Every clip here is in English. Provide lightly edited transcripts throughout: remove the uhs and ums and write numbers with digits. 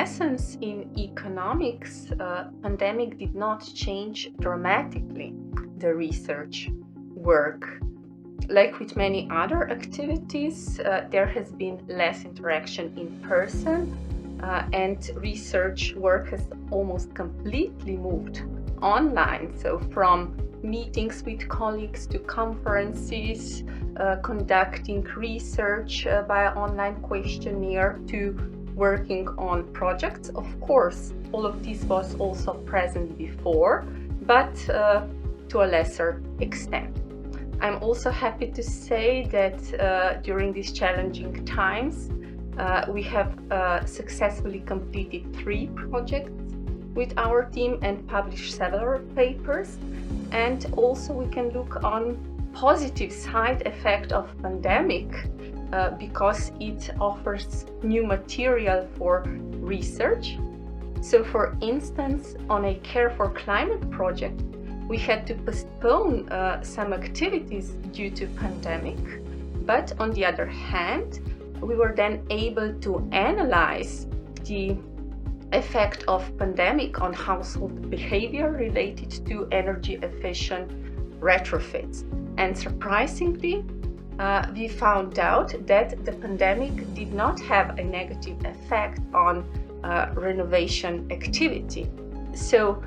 essence, in economics, pandemic did not change dramatically the research work. Like with many other activities, there has been less interaction in person, and research work has almost completely moved online. So from meetings with colleagues to conferences, conducting research via online questionnaire to working on projects. Of course, all of this was also present before, but to a lesser extent. I'm also happy to say that during these challenging times, we have successfully completed 3 projects with our team and published several papers. And also we can look on positive side effect of pandemic because it offers new material for research. So for instance, on a Care for Climate project, we had to postpone some activities due to pandemic, but on the other hand, we were then able to analyze the effect of pandemic on household behavior related to energy efficient retrofits. And surprisingly, we found out that the pandemic did not have a negative effect on renovation activity. So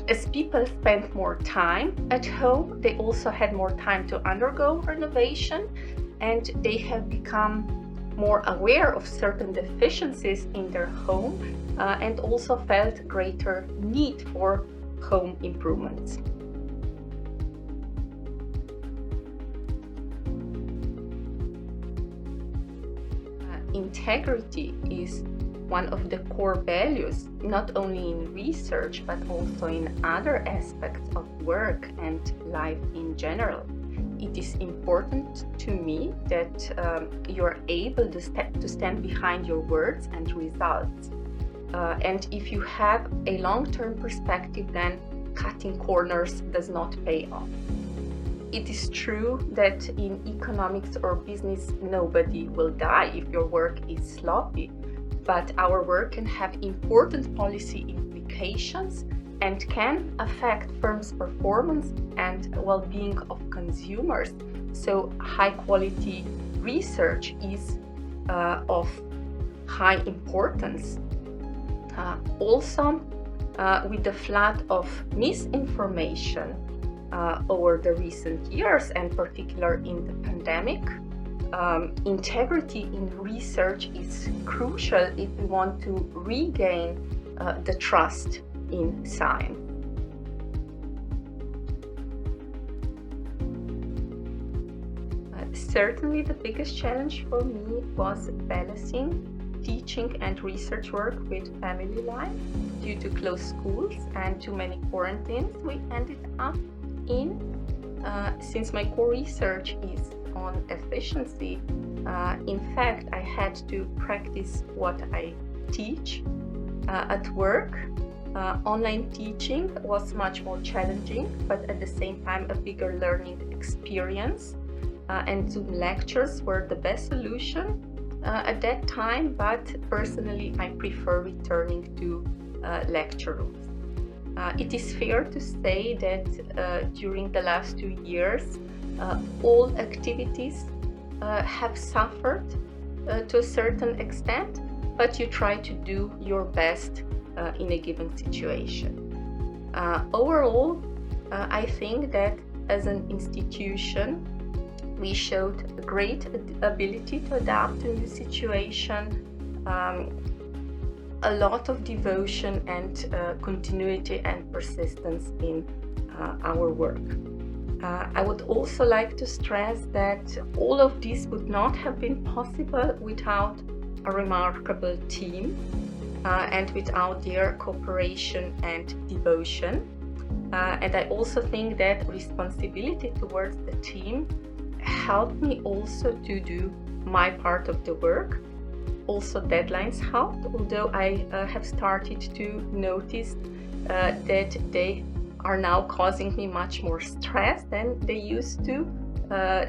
as people spent more time at home, they also had more time to undergo renovation, and they have become more aware of certain deficiencies in their home and also felt greater need for home improvements. Integrity is one of the core values, not only in research, but also in other aspects of work and life in general. It is important to me that you're able to stand behind your words and results. And if you have a long-term perspective, then cutting corners does not pay off. It is true that in economics or business, nobody will die if your work is sloppy, but our work can have important policy implications and can affect firms' performance and well-being of consumers. So high-quality research is of high importance. Also, with the flood of misinformation over the recent years, and particularly in the pandemic, integrity in research is crucial if we want to regain the trust in science. Certainly the biggest challenge for me was balancing teaching and research work with family life. Due to closed schools and too many quarantines we ended up in. Since my core research is on efficiency, in fact I had to practice what I teach at work. Online teaching was much more challenging, but at the same time a bigger learning experience, and Zoom lectures were the best solution at that time, but personally I prefer returning to lecture rooms. It is fair to say that during the last 2 years all activities have suffered to a certain extent, but you try to do your best in a given situation. Overall, I think that as an institution we showed a great ability to adapt to new situation, a lot of devotion and continuity and persistence in our work. I would also like to stress that all of this would not have been possible without a remarkable team and without their cooperation and devotion. And I also think that responsibility towards the team helped me also to do my part of the work. Also deadlines helped, although I have started to notice that they are now causing me much more stress than they used to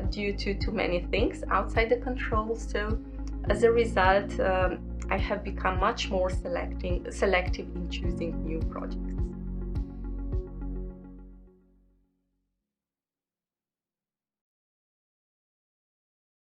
due to too many things outside the control. So as a result, I have become much more selective in choosing new projects.